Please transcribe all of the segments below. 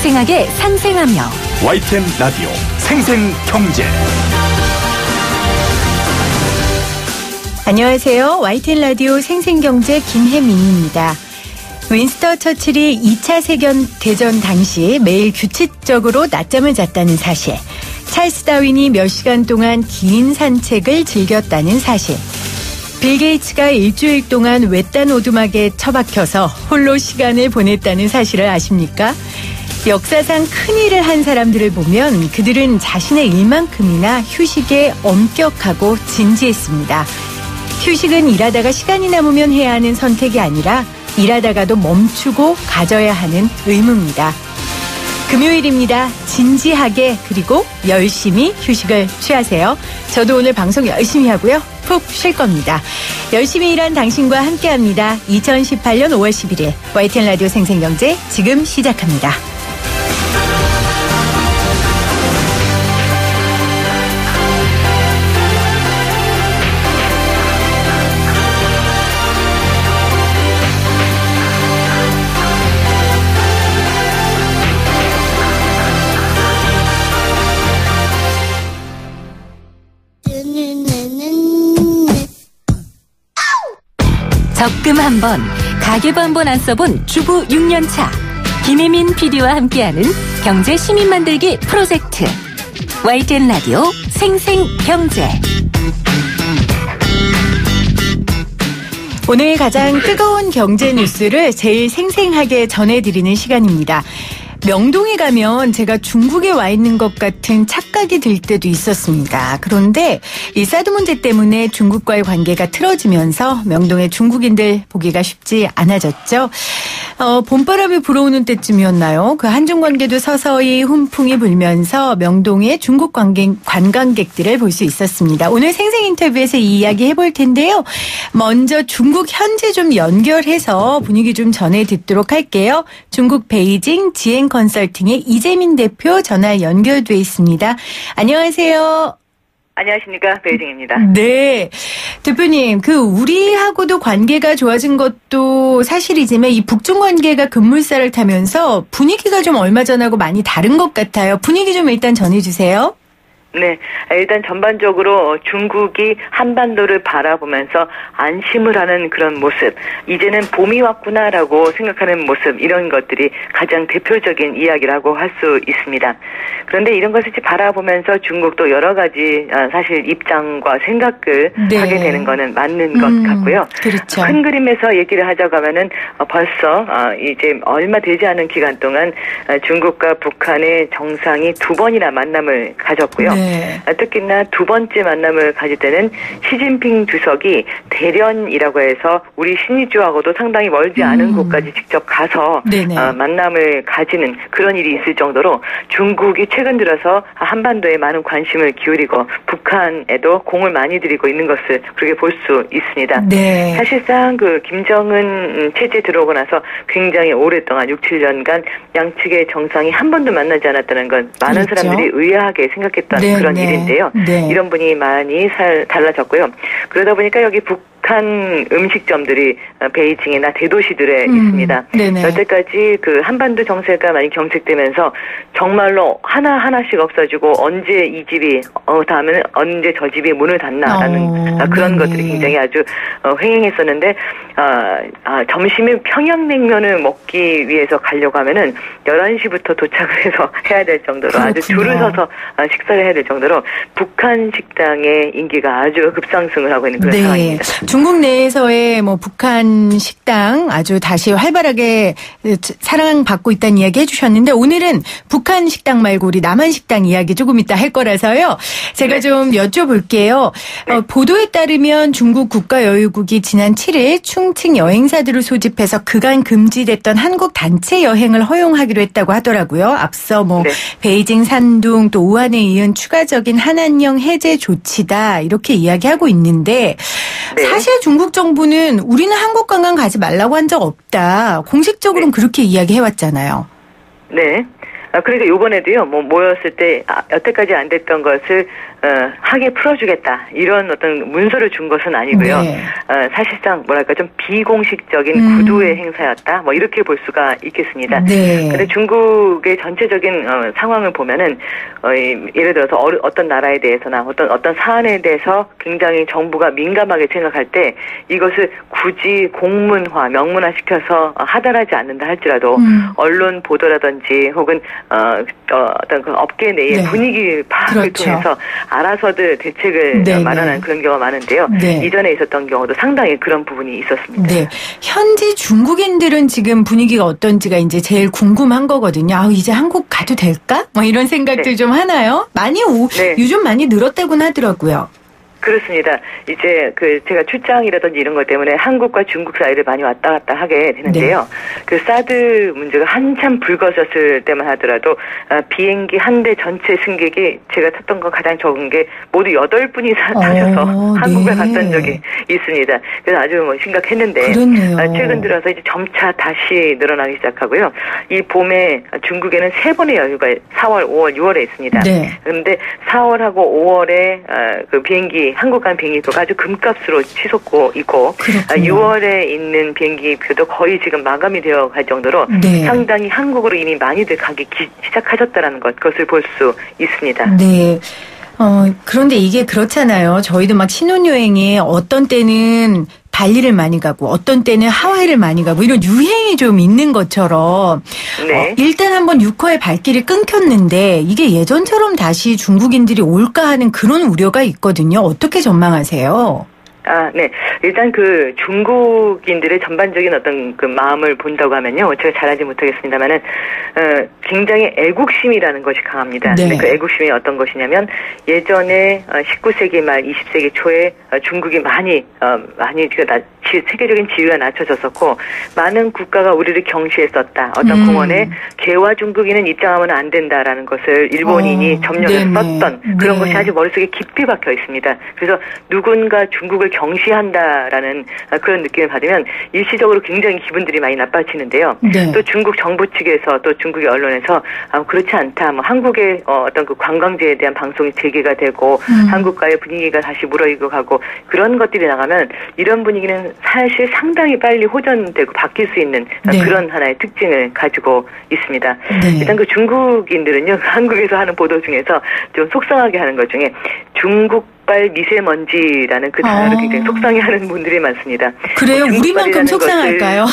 생생하게 상생하며 YTN 라디오 생생경제. 안녕하세요. YTN 라디오 생생경제 김혜민입니다. 윈스턴 처칠이 2차 세계대전 당시 매일 규칙적으로 낮잠을 잤다는 사실, 찰스 다윈이 몇 시간 동안 긴 산책을 즐겼다는 사실, 빌 게이츠가 일주일 동안 외딴 오두막에 처박혀서 홀로 시간을 보냈다는 사실을 아십니까? 역사상 큰 일을 한 사람들을 보면 그들은 자신의 일만큼이나 휴식에 엄격하고 진지했습니다. 휴식은 일하다가 시간이 남으면 해야 하는 선택이 아니라 일하다가도 멈추고 가져야 하는 의무입니다. 금요일입니다. 진지하게 그리고 열심히 휴식을 취하세요. 저도 오늘 방송 열심히 하고요. 푹 쉴 겁니다. 열심히 일한 당신과 함께합니다. 2018년 5월 11일 YTN 라디오 생생경제 지금 시작합니다. 적금 한 번, 가계부 한 번 안 써본 주부 6년차 김혜민 PD와 함께하는 경제 시민 만들기 프로젝트 YTN 라디오 생생경제. 오늘 가장 뜨거운 경제 뉴스를 제일 생생하게 전해드리는 시간입니다. 명동에 가면 제가 중국에 와 있는 것 같은 착각이 들 때도 있었습니다. 그런데 이 사드 문제 때문에 중국과의 관계가 틀어지면서 명동의 중국인들 보기가 쉽지 않아졌죠. 봄바람이 불어오는 때쯤이었나요? 그 한중 관계도 서서히 훈풍이 불면서 명동의 중국 관광객들을 볼 수 있었습니다. 오늘 생생 인터뷰에서 이 이야기 해볼 텐데요. 먼저 중국 현지 좀 연결해서 분위기 좀 전해 듣도록 할게요. 중국 베이징 지행 컨설팅의 이재민 대표 전화 연결돼 있습니다. 안녕하세요. 안녕하십니까. 베이징입니다. 네. 대표님, 우리하고도 관계가 좋아진 것도 사실이지만 이 북중 관계가 급물살을 타면서 분위기가 좀 얼마 전하고 많이 다른 것 같아요. 분위기 좀 일단 전해주세요. 네. 일단 전반적으로 중국이 한반도를 바라보면서 안심을 하는 그런 모습, 이제는 봄이 왔구나라고 생각하는 모습, 이런 것들이 가장 대표적인 이야기라고 할 수 있습니다. 그런데 이런 것을 바라보면서 중국도 여러 가지 사실 입장과 생각을 하게 되는 거는 맞는 것 같고요. 그렇죠. 큰 그림에서 얘기를 하자고 하면은 벌써 이제 얼마 되지 않은 기간 동안 중국과 북한의 정상이 두 번이나 만남을 가졌고요. 네. 특히나 두 번째 만남을 가질 때는 시진핑 주석이 대련이라고 해서 우리 신의주하고도 상당히 멀지 않은 곳까지 직접 가서 만남을 가지는 그런 일이 있을 정도로 중국이 최근 들어서 한반도에 많은 관심을 기울이고 북한에도 공을 많이 들이고 있는 것을 그렇게 볼 수 있습니다. 네. 사실상 김정은 체제 들어오고 나서 굉장히 오랫동안 6, 7년간 양측의 정상이 한 번도 만나지 않았다는 건 많은 그렇죠. 사람들이 의아하게 생각했던 그런 일인데요. 이런 분이 많이 달라졌고요. 그러다 보니까 여기 북한 음식점들이 베이징이나 대도시들에 있습니다. 여태까지 한반도 정세가 많이 경색되면서 정말로 하나하나씩 없어지고 언제 이 집이 다음에는 언제 저 집이 문을 닫나라는 그런 것들이 굉장히 아주 횡행했었는데 점심에 평양냉면을 먹기 위해서 가려고 하면은 11시부터 도착을 해서 해야 될 정도로 그렇군요. 아주 줄을 서서 식사를 해야 될 정도로 북한 식당의 인기가 아주 급상승을 하고 있는 그런 상황입니다. 중국 내에서의 북한 식당 아주 다시 활발하게 사랑받고 있다는 이야기 해주셨는데 오늘은 북한 식당 말고 우리 남한 식당 이야기 조금 이따 할 거라서요. 제가 좀 여쭤볼게요. 보도에 따르면 중국 국가여유국이 지난 7일 충칭 여행사들을 소집해서 그간 금지됐던 한국 단체 여행을 허용하기로 했다고 하더라고요. 앞서 베이징, 산둥 또 우한에 이은 추가적인 한한령 해제 조치다 이렇게 이야기하고 있는데 사실 중국 정부는 우리는 한국 관광 가지 말라고 한 적 없다. 공식적으로는 그렇게 이야기해왔잖아요. 네. 그러니까 요번에도요, 모였을 때, 여태까지 안 됐던 것을, 하게 풀어주겠다. 이런 어떤 문서를 준 것은 아니고요. 네. 사실상 뭐랄까 좀 비공식적인 구도의 행사였다. 이렇게 볼 수가 있겠습니다. 네. 근데 중국의 전체적인 상황을 보면은 예를 들어서 어떤 나라에 대해서나 어떤 사안에 대해서 굉장히 정부가 민감하게 생각할 때 이것을 굳이 공문화, 명문화 시켜서 하달하지 않는다 할지라도 언론 보도라든지 혹은 어떤 그 업계 내의 네. 분위기 파악을 그렇죠. 통해서 알아서들 대책을 네, 마련한 네. 그런 경우가 많은데요. 네. 이전에 있었던 경우도 상당히 그런 부분이 있었습니다. 네. 현지 중국인들은 지금 분위기가 어떤지가 이제 제일 궁금한 거거든요. 이제 한국 가도 될까? 이런 생각들 네. 좀 하나요? 많이 네. 요즘 많이 늘었다고는 하더라고요. 그렇습니다. 이제 제가 출장이라든지 이런 것 때문에 한국과 중국 사이를 많이 왔다 갔다 하게 되는데요. 네. 그 사드 문제가 한참 불거졌을 때만 하더라도 비행기 한 대 전체 승객이 제가 탔던 건 가장 적은 게 모두 8분이 타셔서 한국에 네. 갔던 적이 있습니다. 그래서 아주 심각했는데 최근 들어서 이제 점차 다시 늘어나기 시작하고요. 이 봄에 중국에는 3번의 연휴가 4월, 5월, 6월에 있습니다. 네. 그런데 4월하고 5월에 그 비행기 한국 간 비행기표가 아주 금값으로 치솟고 있고 그렇군요. 6월에 있는 비행기표도 거의 지금 마감이 되어 갈 정도로 네. 상당히 한국으로 이미 많이들 가기 시작하셨다는 그것을 볼 수 있습니다. 네. 그런데 이게 그렇잖아요. 저희도 막 신혼여행에 어떤 때는 발리를 많이 가고 어떤 때는 하와이를 많이 가고 이런 유행이 좀 있는 것처럼 네. 일단 한번 6호의 발길이 끊겼는데 이게 예전처럼 다시 중국인들이 올까 하는 그런 우려가 있거든요. 어떻게 전망하세요? 네. 일단 중국인들의 전반적인 어떤 마음을 본다고 하면요. 제가 잘하지 못하겠습니다만은, 굉장히 애국심이라는 것이 강합니다. 네. 그 애국심이 어떤 것이냐면, 예전에 19세기 말 20세기 초에 중국이 많이 세계적인 지위가 낮춰졌었고, 많은 국가가 우리를 경시했었다. 어떤 공원에 개화 중국인은 입장하면 안 된다라는 것을 일본인이 점령해서 썼던 그런 것이 아주 머릿속에 깊이 박혀 있습니다. 그래서 누군가 중국을 경시한다라는 그런 느낌을 받으면 일시적으로 굉장히 기분들이 많이 나빠지는데요. 네. 또 중국 정부 측에서 또 중국의 언론에서 그렇지 않다. 한국의 어떤 그 관광지에 대한 방송이 재개가 되고 한국과의 분위기가 다시 무르익어 가고 그런 것들이 나가면 이런 분위기는 사실 상당히 빨리 호전되고 바뀔 수 있는 네. 그런 하나의 특징을 가지고 있습니다. 네. 일단 중국인들은요. 한국에서 하는 보도 중에서 좀 속상하게 하는 것 중에 중국발 미세먼지라는 그 단어를 굉장히 속상해하는 분들이 많습니다. 그래요? 우리만큼 속상할까요?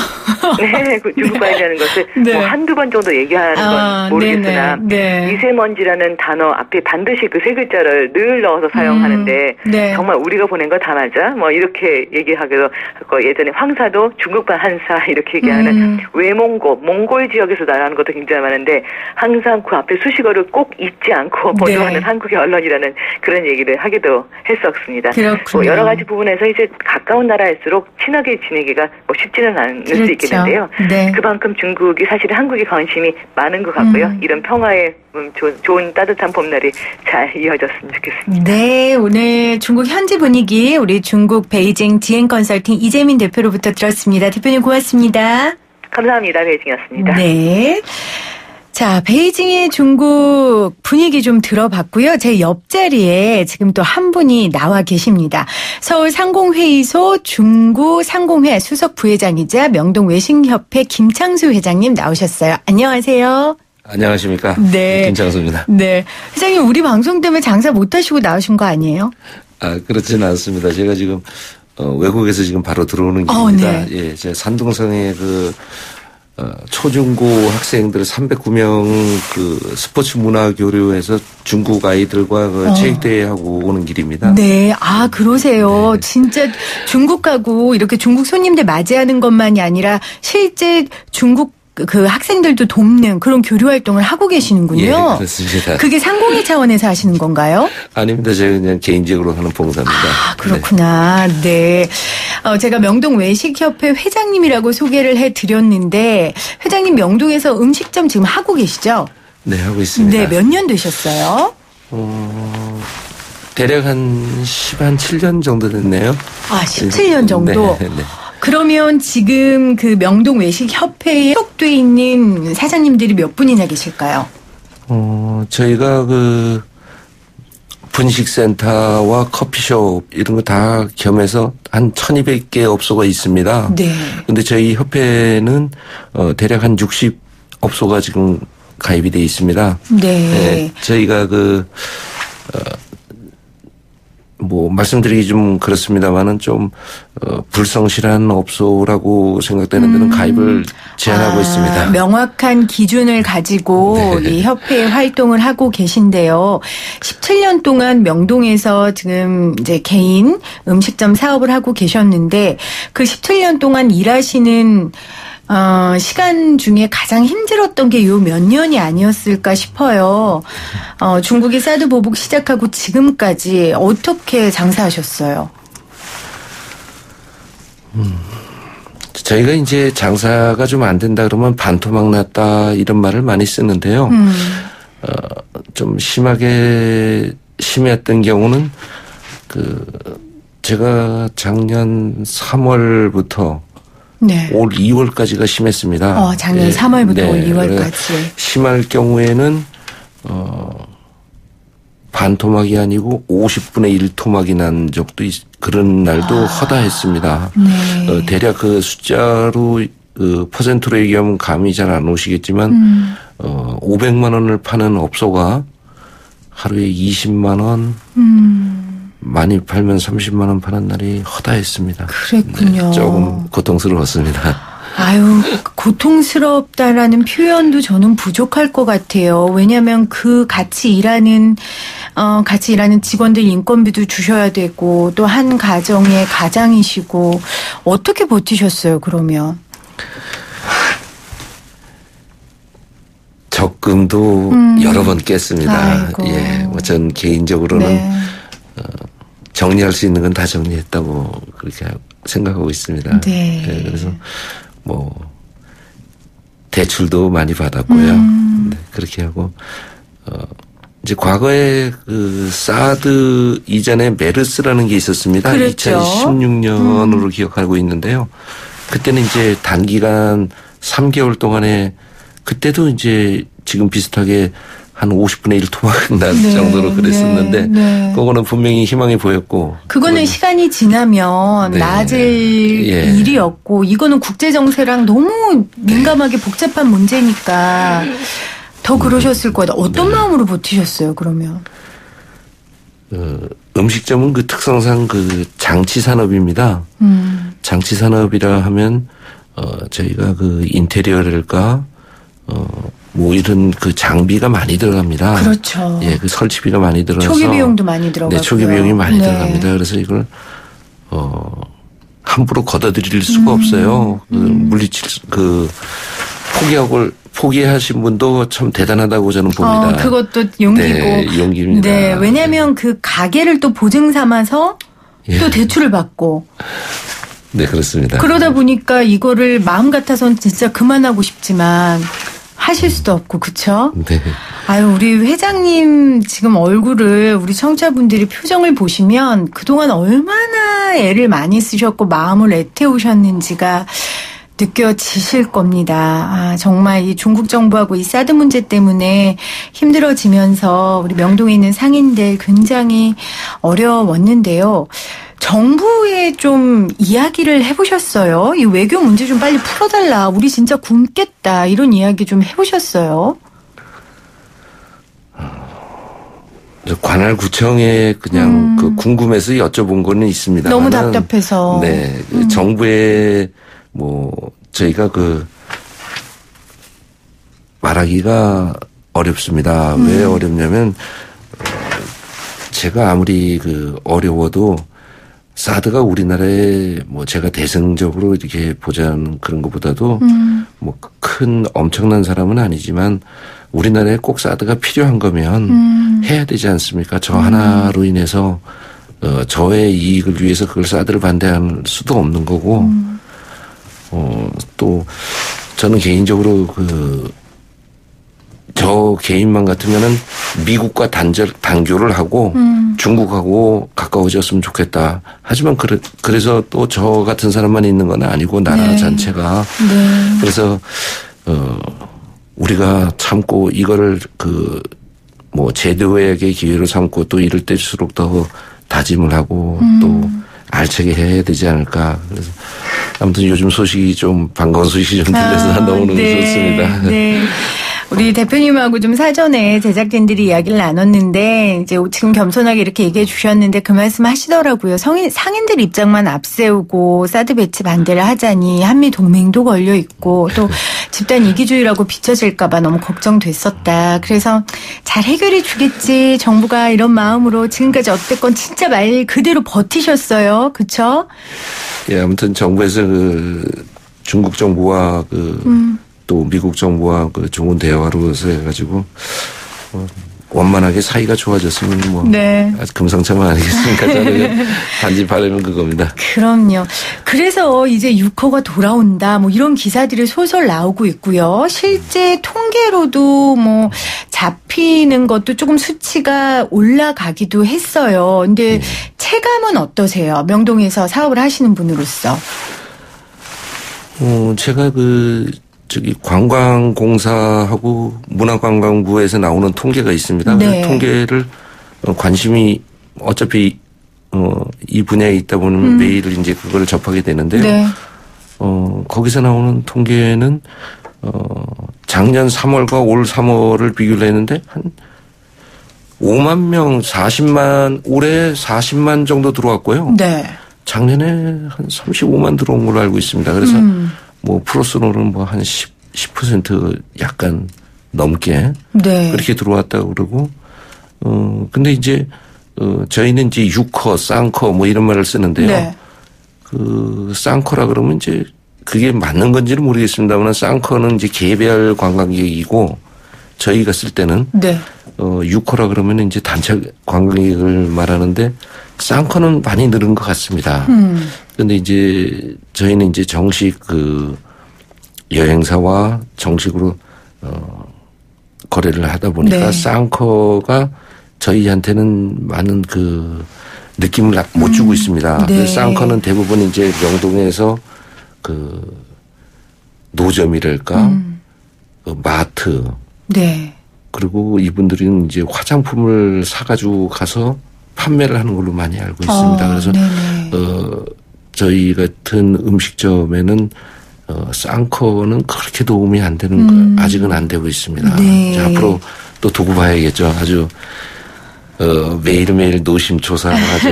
네, 중국발이라는 것을 네. 한두 번 정도 얘기하는 건 모르겠으나 네. 미세먼지라는 단어 앞에 반드시 그 3글자를 늘 넣어서 사용하는데 네. 정말 우리가 보낸 거 다 맞아? 이렇게 얘기하기도 하고 예전에 황사도 중국발 한사 이렇게 얘기하는 몽골 지역에서 나라는 것도 굉장히 많은데 항상 그 앞에 수식어를 꼭 잊지 않고 보도하는 네. 한국의 언론이라는 그런 얘기를 하기도 했었습니다. 여러 가지 부분에서 이제 가까운 나라일수록 친하게 지내기가 쉽지는 않을 그렇죠. 수 있겠는데요. 네. 그만큼 중국이 사실 한국에 관심이 많은 것 같고요. 이런 평화의 좋은 따뜻한 봄날이 잘 이어졌으면 좋겠습니다. 네, 오늘 중국 현지 분위기 우리 중국 베이징 지앤 컨설팅 이재민 대표로부터 들었습니다. 대표님 고맙습니다. 감사합니다. 베이징이었습니다. 네. 자, 베이징의 중국 분위기 좀 들어봤고요. 제 옆자리에 지금 또 한 분이 나와 계십니다. 서울 상공회의소 중구 상공회 수석 부회장이자 명동 외신협회 김창수 회장님 나오셨어요. 안녕하세요. 안녕하십니까. 네. 김창수입니다. 네. 회장님, 우리 방송 때문에 장사 못하시고 나오신 거 아니에요? 그렇지는 않습니다. 제가 지금 외국에서 지금 바로 들어오는 길입니다. 네. 예, 제가 산둥성의 초중고 학생들 309명 스포츠 문화 교류에서 중국 아이들과 체육대회하고 오는 길입니다. 네. 그러세요. 네. 진짜 중국 가고 이렇게 중국 손님들 맞이하는 것만이 아니라 실제 중국 그 학생들도 돕는 그런 교류 활동을 하고 계시는군요. 예, 그렇습니다. 그게 상공회 차원에서 하시는 건가요? 아닙니다. 제가 그냥 개인적으로 하는 봉사입니다. 그렇구나. 네. 제가 명동 외식협회 회장님이라고 소개를 해드렸는데 회장님 명동에서 음식점 지금 하고 계시죠? 네, 하고 있습니다. 네, 몇 년 되셨어요? 대략 한 7년 정도 됐네요. 17년 정도? 네, 네. 그러면 지금 그 명동 외식협회에 소속돼 있는 사장님들이 몇 분이나 계실까요? 저희가 그 분식센터와 커피숍 이런 거 다 겸해서 한 1200개 업소가 있습니다. 네. 근데 저희 협회는 대략 한 60 업소가 지금 가입이 돼 있습니다. 네. 네. 저희가 뭐 말씀드리기 좀 그렇습니다만은 좀 불성실한 업소라고 생각되는 데는 가입을 제한하고 있습니다. 명확한 기준을 가지고 네. 이 협회의 활동을 하고 계신데요. 17년 동안 명동에서 지금 이제 개인 음식점 사업을 하고 계셨는데 그 17년 동안 일하시는 시간 중에 가장 힘들었던 게 요 몇 년이 아니었을까 싶어요. 중국이 사드 보복 시작하고 지금까지 어떻게 장사하셨어요? 저희가 이제 장사가 좀 안 된다 그러면 반토막 났다 이런 말을 많이 쓰는데요. 좀 심했던 경우는 제가 작년 3월부터 네. 올 2월까지가 심했습니다. 작년 네. 3월부터 네. 올 2월까지. 심할 경우에는 반토막이 아니고 50분의 1 토막이 난 적도 그런 날도 허다했습니다. 네. 대략 그 숫자로 퍼센트로 얘기하면 감이 잘 안 오시겠지만 500만 원을 파는 업소가 하루에 20만 원 많이 팔면 30만 원 파는 날이 허다했습니다. 그랬군요. 네, 조금 고통스러웠습니다. 아유, 고통스럽다라는 표현도 저는 부족할 것 같아요. 왜냐하면 같이 일하는 직원들 인건비도 주셔야 되고 또 한 가정의 가장이시고 어떻게 버티셨어요, 그러면? 적금도 여러 번 깼습니다. 아이고. 예, 전 개인적으로는 네. 정리할 수 있는 건 다 정리했다고 그렇게 생각하고 있습니다. 네. 네, 그래서 대출도 많이 받았고요. 네, 그렇게 하고 이제 과거에 사드 이전에 메르스라는 게 있었습니다. 그렇죠. 2016년으로 기억하고 있는데요. 그때는 이제 단기간 3개월 동안에 그때도 이제 지금 비슷하게 한 50분의 1 토막 날 네, 정도로 그랬었는데 네. 그거는 분명히 희망이 보였고 그거는 시간이 지나면 네. 나아질 예. 일이었고 이거는 국제정세랑 너무 민감하게 복잡한 문제니까 더 그러셨을 거다. 어떤 네. 마음으로 버티셨어요 그러면? 음식점은 그 특성상 장치산업입니다. 장치산업이라 하면 저희가 인테리어랄까 이런 장비가 많이 들어갑니다. 그렇죠. 예, 설치비가 많이 들어가서. 초기 비용도 많이 들어가고요. 네, 초기 비용이 많이 들어갑니다. 그래서 이걸, 함부로 걷어들일 수가 없어요. 물리칠, 포기하신 분도 참 대단하다고 저는 봅니다. 그것도 용기고. 네, 용기입니다. 네, 왜냐면 가게를 또 보증 삼아서 예. 또 대출을 받고. 네, 그렇습니다. 그러다 보니까 이거를 마음 같아서는 진짜 그만하고 싶지만 하실 수도 없고, 그쵸? 네. 아유, 우리 회장님 지금 얼굴을 우리 청취자분들이 표정을 보시면 그동안 얼마나 애를 많이 쓰셨고 마음을 애태우셨는지가 느껴지실 겁니다. 정말 이 중국 정부하고 이 사드 문제 때문에 힘들어지면서 우리 명동에 있는 상인들 굉장히 어려웠는데요. 정부에 좀 이야기를 해보셨어요? 이 외교 문제 좀 빨리 풀어달라. 우리 진짜 굶겠다. 이런 이야기 좀 해보셨어요? 관할구청에 그냥 궁금해서 여쭤본 거는 있습니다. 너무 답답해서. 네. 정부에 저희가 말하기가 어렵습니다. 왜 어렵냐면 제가 아무리 어려워도 사드가 우리나라에 제가 대승적으로 이렇게 보자는 그런 것보다도 큰 엄청난 사람은 아니지만 우리나라에 꼭 사드가 필요한 거면 해야 되지 않습니까? 저 하나로 인해서 저의 이익을 위해서 그걸 사드를 반대할 수도 없는 거고 또 저는 개인적으로 저 개인만 같으면은 미국과 단교를 하고 중국하고 가까워졌으면 좋겠다. 하지만 그래서 또 저 같은 사람만 있는 건 아니고 나라 네. 전체가. 네. 그래서 우리가 참고 이거를 제도의 기회로 삼고 또 이럴 때일수록 더 다짐을 하고 또 알차게 해야 되지 않을까. 그래서 아무튼 요즘 소식이 좀 반가운 소식이 좀 들려서 너무너무 좋습니다. 네. 우리 대표님하고 좀 사전에 제작진들이 이야기를 나눴는데 이제 지금 겸손하게 이렇게 얘기해 주셨는데 그 말씀 하시더라고요. 상인들 입장만 앞세우고 사드 배치 반대를 하자니 한미 동맹도 걸려 있고 또 집단 이기주의라고 비춰질까 봐 너무 걱정됐었다. 그래서 잘 해결해 주겠지. 정부가 이런 마음으로 지금까지 어쨌건 진짜 말 그대로 버티셨어요. 그렇죠? 예, 아무튼 정부에서 중국 정부와 또 미국 정부와 좋은 대화로 해가지고 원만하게 사이가 좋아졌으면 네. 아주 금상첨화 아니겠습니까? 저는 단지 바람은 그겁니다. 그럼요. 그래서 이제 6호가 돌아온다 이런 기사들이 솔솔 나오고 있고요. 실제 통계로도 잡히는 것도 조금 수치가 올라가기도 했어요. 근데 체감은 어떠세요? 명동에서 사업을 하시는 분으로서. 제가 관광공사하고 문화관광부에서 나오는 통계가 있습니다. 네. 통계를 관심이 어차피 이 분야에 있다 보면 매일 이제 그걸 접하게 되는데요. 네. 거기서 나오는 통계는 작년 3월과 올 3월을 비교를 했는데 한 5만 명, 40만 올해 40만 정도 들어왔고요. 네. 작년에 한 35만 들어온 걸로 알고 있습니다. 그래서 플러스로는 한 10% 약간 넘게 네. 그렇게 들어왔다고 그러고 근데 이제 저희는 이제 6커, 쌍커 이런 말을 쓰는데요. 네. 쌍커라 그러면 이제 그게 맞는 건지는 모르겠습니다만 쌍커는 이제 개별 관광객이고 저희가 쓸 때는 네. 6커라 그러면 이제 단체 관광객을 말하는데 쌍커는 많이 늘은 것 같습니다. 그런데 이제 저희는 이제 정식 여행사와 정식으로 거래를 하다 보니까 네. 쌍커가 저희한테는 많은 느낌을 못 주고 있습니다. 네. 쌍커는 대부분 이제 명동에서 노점이랄까 마트. 네. 그리고 이분들은 이제 화장품을 사가지고 가서 판매를 하는 걸로 많이 알고 있습니다. 그래서 저희 같은 음식점에는 쌍커는 그렇게 도움이 안 되는 아직은 안 되고 있습니다. 네. 자, 앞으로 또 두고 봐야겠죠. 아주 매일매일 노심초사하죠.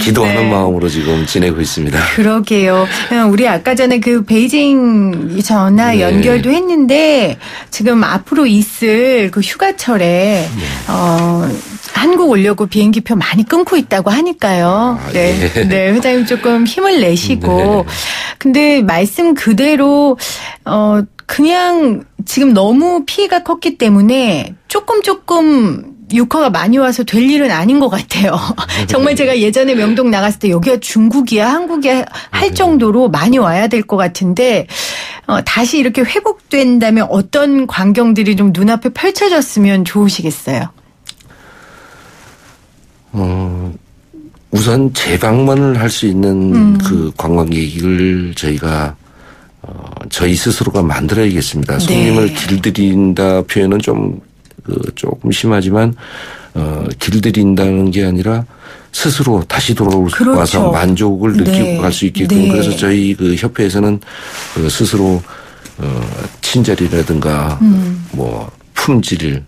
기도하는 네. 마음으로 지금 지내고 있습니다. 그러게요. 우리 아까 전에 베이징 전화 네. 연결도 했는데 지금 앞으로 있을 휴가철에 한국 오려고 비행기표 많이 끊고 있다고 하니까요. 네. 예. 네. 회장님 조금 힘을 내시고. 네. 근데 말씀 그대로 그냥 지금 너무 피해가 컸기 때문에 조금 6호가 많이 와서 될 일은 아닌 것 같아요. 정말 제가 예전에 명동 나갔을 때 여기가 중국이야 한국이야 할 정도로 많이 와야 될 것 같은데 다시 이렇게 회복된다면 어떤 광경들이 좀 눈앞에 펼쳐졌으면 좋으시겠어요? 우선 재방문을 할 수 있는 관광객을 저희가 저희 스스로가 만들어야겠습니다. 손님을 네. 길들인다 표현은 조금 심하지만 길들인다는 게 아니라 스스로 다시 돌아와서 그렇죠. 만족을 느끼고 네. 갈 수 있게끔 네. 그래서 저희 협회에서는 스스로 친절이라든가 품질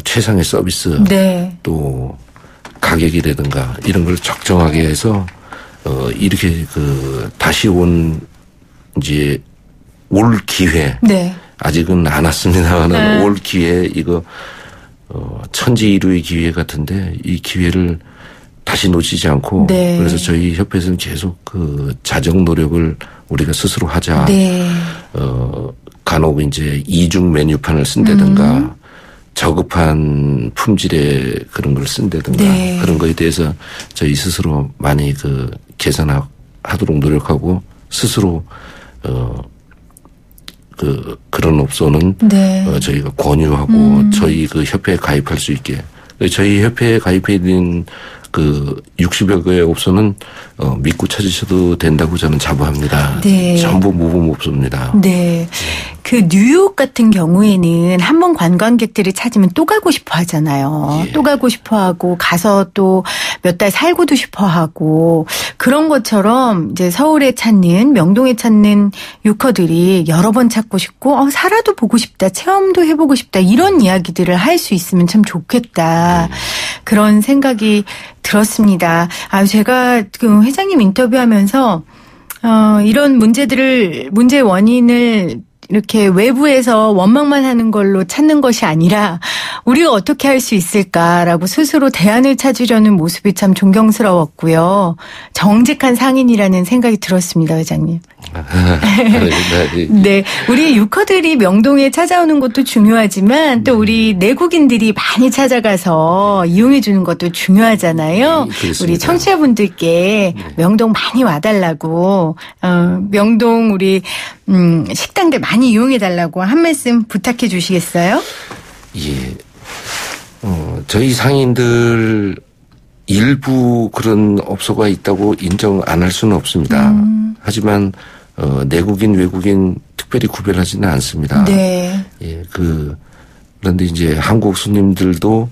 최상의 서비스 네. 또 가격이라든가 이런 걸 적정하게 해서 이렇게 다시 올 기회 네. 아직은 안 왔습니다만 올 기회 이거 천지이루의 기회 같은데 이 기회를 다시 놓치지 않고 네. 그래서 저희 협회에서는 계속 자정 노력을 우리가 스스로 하자. 네. 간혹 이제 이중 메뉴판을 쓴다든가 저급한 품질의 그런 걸 쓴다든가 네. 그런 거에 대해서 저희 스스로 많이 개선하도록 노력하고 스스로 그런 업소는 네. 저희가 권유하고 저희 협회에 가입할 수 있게 저희 협회에 가입해 있는 60여 개의 업소는 믿고 찾으셔도 된다고 저는 자부합니다. 네. 전부 모범 업소입니다. 네. 그 뉴욕 같은 경우에는 한번 관광객들이 찾으면 또 가고 싶어 하잖아요. 또 가고 싶어 하고 가서 또 몇 달 살고도 싶어 하고 그런 것처럼 이제 서울에 찾는 명동에 찾는 유커들이 여러 번 찾고 싶고 살아도 보고 싶다. 체험도 해보고 싶다. 이런 이야기들을 할 수 있으면 참 좋겠다. 그런 생각이 들었습니다. 제가 그 회장님 인터뷰하면서 이런 문제의 원인을 이렇게 외부에서 원망만 하는 걸로 찾는 것이 아니라 우리가 어떻게 할 수 있을까라고 스스로 대안을 찾으려는 모습이 참 존경스러웠고요. 정직한 상인이라는 생각이 들었습니다, 회장님. 네, 우리 유커들이 명동에 찾아오는 것도 중요하지만 또 우리 내국인들이 많이 찾아가서 이용해 주는 것도 중요하잖아요. 우리 청취자분들께 명동 많이 와달라고 명동 우리 식당들 많이 이용해 달라고 한 말씀 부탁해 주시겠어요? 예. 저희 상인들 일부 그런 업소가 있다고 인정 안 할 수는 없습니다. 하지만 내국인 외국인 특별히 구별하지는 않습니다. 네. 예, 그런데 이제 한국 손님들도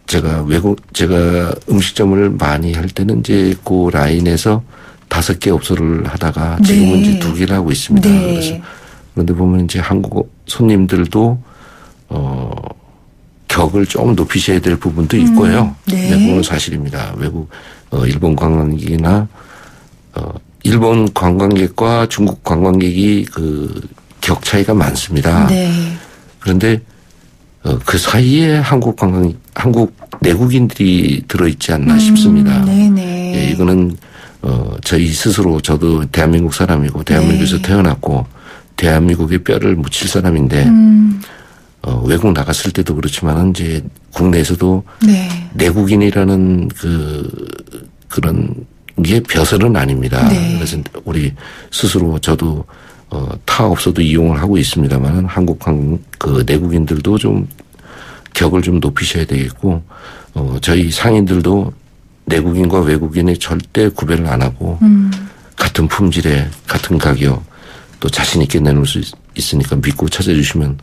제가 음식점을 많이 할 때는 이제 그 라인에서 5개 업소를 하다가 지금은 이제 2개를 하고 있습니다. 네. 그래서 그런데 보면 이제 한국 손님들도 격을 좀 높이셔야 될 부분도 있고요. 네. 그건 사실입니다. 외국 일본 관광객이나 일본 관광객과 중국 관광객이 격 차이가 많습니다. 네. 그런데 그 사이에 한국 내국인들이 들어있지 않나 싶습니다. 네네. 예, 이거는 저희 스스로 저도 대한민국 사람이고 대한민국에서 태어났고 대한민국의 뼈를 묻힐 사람인데 외국 나갔을 때도 그렇지만은 이제 국내에서도 내국인이라는 그런 게 벼슬은 아닙니다. 네. 그래서 우리 스스로 저도 타 업소도 이용을 하고 있습니다만은 한국 내국인들도 좀 격을 좀 높이셔야 되겠고 저희 상인들도 내국인과 외국인의 절대 구별을 안 하고 같은 품질에 같은 가격 또 자신 있게 내놓을 수 있으니까 믿고 찾아주시면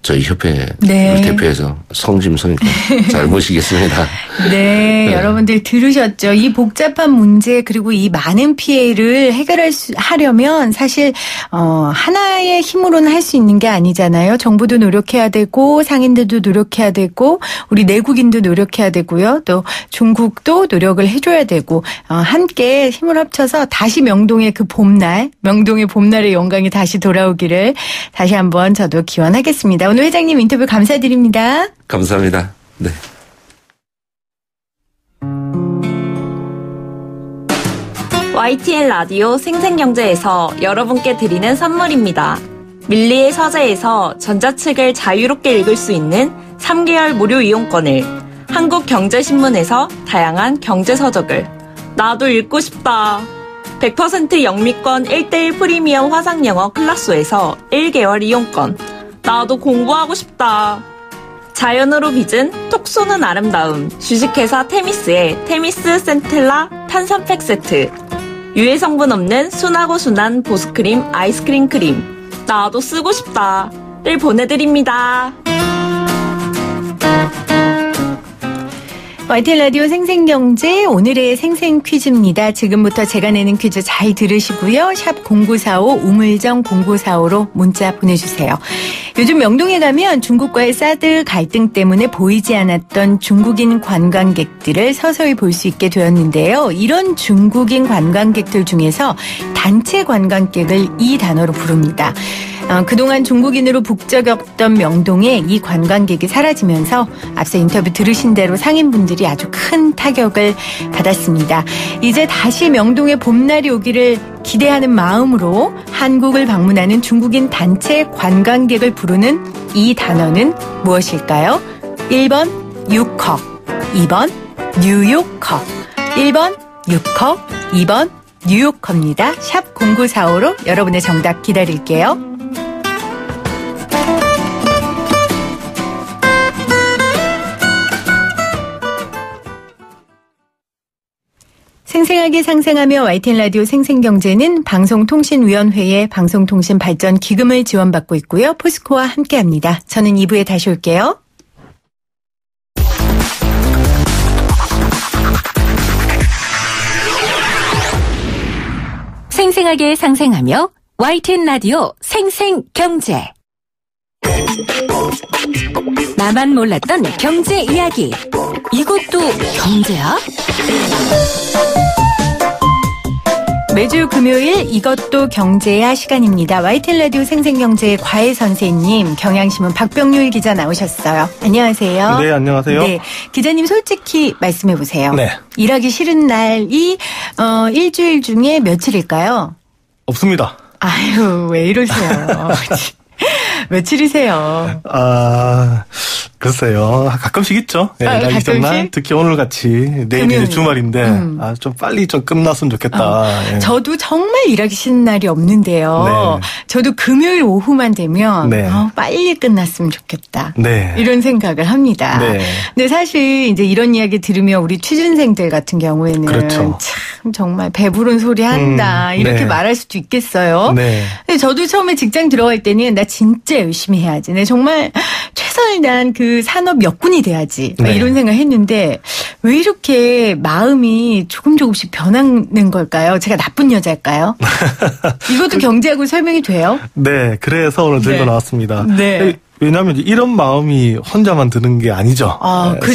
저희 협회를 대표해서 성심성의껏 잘 모시겠습니다. 네, 여러분들 들으셨죠? 이 복잡한 문제 그리고 이 많은 피해를 하려면 사실 하나의 힘으로는 할 수 있는 게 아니잖아요. 정부도 노력해야 되고 상인들도 노력해야 되고 우리 내국인도 노력해야 되고요. 또 중국도 노력을 해줘야 되고 함께 힘을 합쳐서 다시 명동의 명동의 봄날의 영광이 다시 돌아오기를 다시 한번 저도 기원하겠습니다. 오늘 회장님 인터뷰 감사드립니다. 감사합니다. 네. YTN 라디오 생생경제에서 여러분께 드리는 선물입니다. 밀리의 서재에서 전자책을 자유롭게 읽을 수 있는 3개월 무료 이용권을, 한국경제신문에서 다양한 경제서적을, 나도 읽고 싶다. 100% 영미권 1:1 프리미엄 화상영어 클라소에서 1개월 이용권, 나도 공부하고 싶다. 자연으로 빚은 톡 쏘는 아름다움 주식회사 테미스의 테미스 센텔라 탄산팩 세트, 유해 성분 없는 순하고 순한 보습크림 아이스크림 크림, 나도 쓰고 싶다를 보내드립니다. YTN 라디오 생생경제 오늘의 생생 퀴즈입니다. 지금부터 제가 내는 퀴즈 잘 들으시고요. 샵 0945 우물정 0945로 문자 보내주세요. 요즘 명동에 가면 중국과의 사드 갈등 때문에 보이지 않았던 중국인 관광객들을 서서히 볼 수 있게 되었는데요. 이런 중국인 관광객들 중에서 단체 관광객을 이 단어로 부릅니다. 그동안 중국인으로 북적였던 명동에 이 관광객이 사라지면서 앞서 인터뷰 들으신 대로 상인분들이 아주 큰 타격을 받았습니다. 이제 다시 명동에 봄날이 오기를 기대하는 마음으로 한국을 방문하는 중국인 단체 관광객을 부르는 이 단어는 무엇일까요? 1번 유커, 2번 뉴요커, 1번 유커, 2번 뉴요커입니다. 샵 0945로 여러분의 정답 기다릴게요. 생생하게 상생하며 YTN 라디오 생생경제는 방송통신위원회의 방송통신발전기금을 지원받고 있고요. 포스코와 함께합니다. 저는 2부에 다시 올게요. 생생하게 상생하며 YTN 라디오 생생경제. 나만 몰랐던 경제 이야기. 이것도 경제야? 매주 금요일 이것도 경제야 시간입니다. YTN 라디오 생생경제의 과외 선생님, 경향신문 박병률 기자 나오셨어요. 안녕하세요. 네, 안녕하세요. 네, 기자님 솔직히 말씀해 보세요. 네. 일하기 싫은 날이 일주일 중에 며칠일까요? 없습니다. 아유, 왜 이러세요? 며칠이세요? 글쎄요. 가끔씩 있죠. 네, 일하기 싫은 날, 특히 오늘 같이 내일이 이제 주말인데 좀 빨리 좀 끝났으면 좋겠다. 예. 저도 정말 일하기 싫은 날이 없는데요. 네. 저도 금요일 오후만 되면 네. 빨리 끝났으면 좋겠다. 네. 이런 생각을 합니다. 네. 근데 사실 이제 이런 이야기 들으면 우리 취준생들 같은 경우에는 그렇죠. 참 정말 배부른 소리 한다 이렇게 네. 말할 수도 있겠어요. 네. 근데 저도 처음에 직장 들어갈 때는 나 진짜 열심히 해야지. 내 정말 최선을 다한 그 산업 역군이 돼야지. 네. 이런 생각했는데 왜 이렇게 마음이 조금씩 변하는 걸까요? 제가 나쁜 여자일까요? 이것도 경제하고 설명이 돼요? 네, 그래서 오늘 들고 나왔습니다. 네. 왜냐하면 이런 마음이 혼자만 드는 게 아니죠.